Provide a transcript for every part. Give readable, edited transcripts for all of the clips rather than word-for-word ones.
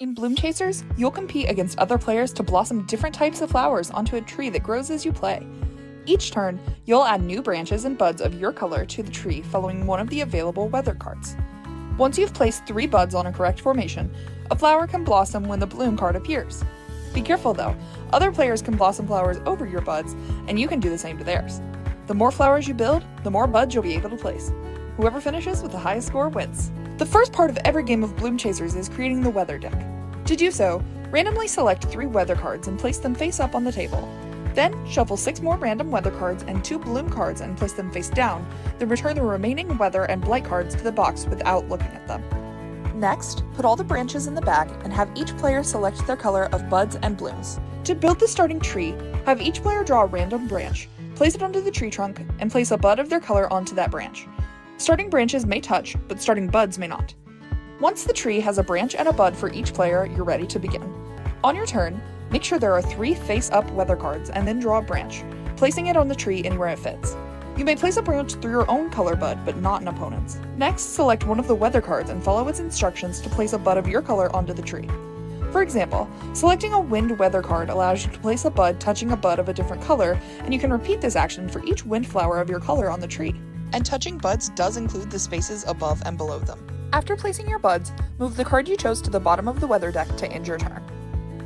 In Bloomchasers, you'll compete against other players to blossom different types of flowers onto a tree that grows as you play. Each turn, you'll add new branches and buds of your color to the tree following one of the available weather cards. Once you've placed 3 buds on a correct formation, a flower can blossom when the bloom card appears. Be careful though, other players can blossom flowers over your buds, and you can do the same to theirs. The more flowers you build, the more buds you'll be able to place. Whoever finishes with the highest score wins. The first part of every game of Bloomchasers is creating the weather deck. To do so, randomly select 3 weather cards and place them face up on the table. Then, shuffle 6 more random weather cards and 2 bloom cards and place them face down, then return the remaining weather and blight cards to the box without looking at them. Next, put all the branches in the bag and have each player select their color of buds and blooms. To build the starting tree, have each player draw a random branch, place it onto the tree trunk, and place a bud of their color onto that branch. Starting branches may touch, but starting buds may not. Once the tree has a branch and a bud for each player, you're ready to begin. On your turn, make sure there are 3 face-up weather cards and then draw a branch, placing it on the tree anywhere it fits. You may place a branch through your own color bud, but not an opponent's. Next, select one of the weather cards and follow its instructions to place a bud of your color onto the tree. For example, selecting a wind weather card allows you to place a bud touching a bud of a different color, and you can repeat this action for each wind flower of your color on the tree. And touching buds does include the spaces above and below them. After placing your buds, move the card you chose to the bottom of the weather deck to end your turn.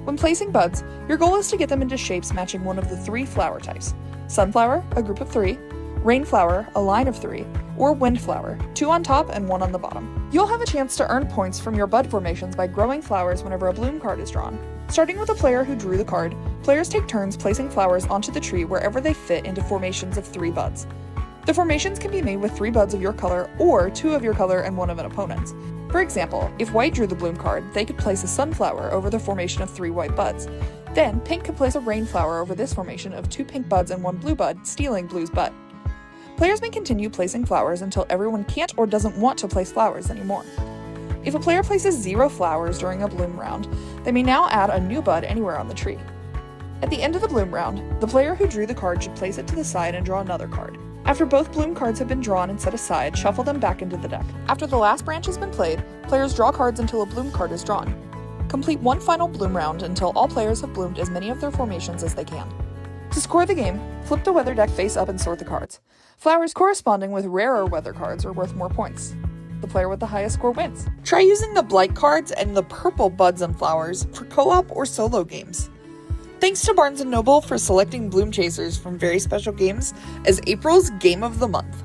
When placing buds, your goal is to get them into shapes matching one of the 3 flower types: sunflower, a group of 3, rainflower, a line of 3, or windflower, 2 on top and 1 on the bottom. You'll have a chance to earn points from your bud formations by growing flowers whenever a bloom card is drawn. Starting with the player who drew the card, players take turns placing flowers onto the tree wherever they fit into formations of 3 buds. The formations can be made with 3 buds of your color or 2 of your color and 1 of an opponent's. For example, if white drew the bloom card, they could place a sunflower over the formation of 3 white buds. Then, pink could place a rainflower over this formation of 2 pink buds and 1 blue bud, stealing blue's bud. Players may continue placing flowers until everyone can't or doesn't want to place flowers anymore. If a player places 0 flowers during a bloom round, they may now add a new bud anywhere on the tree. At the end of the bloom round, the player who drew the card should place it to the side and draw another card. After both bloom cards have been drawn and set aside, shuffle them back into the deck. After the last branch has been played, players draw cards until a bloom card is drawn. Complete one final bloom round until all players have bloomed as many of their formations as they can. To score the game, flip the weather deck face up and sort the cards. Flowers corresponding with rarer weather cards are worth more points. The player with the highest score wins. Try using the blight cards and the purple buds and flowers for co-op or solo games. Thanks to Barnes & Noble for selecting Bloomchasers from Very Special Games as April's Game of the Month.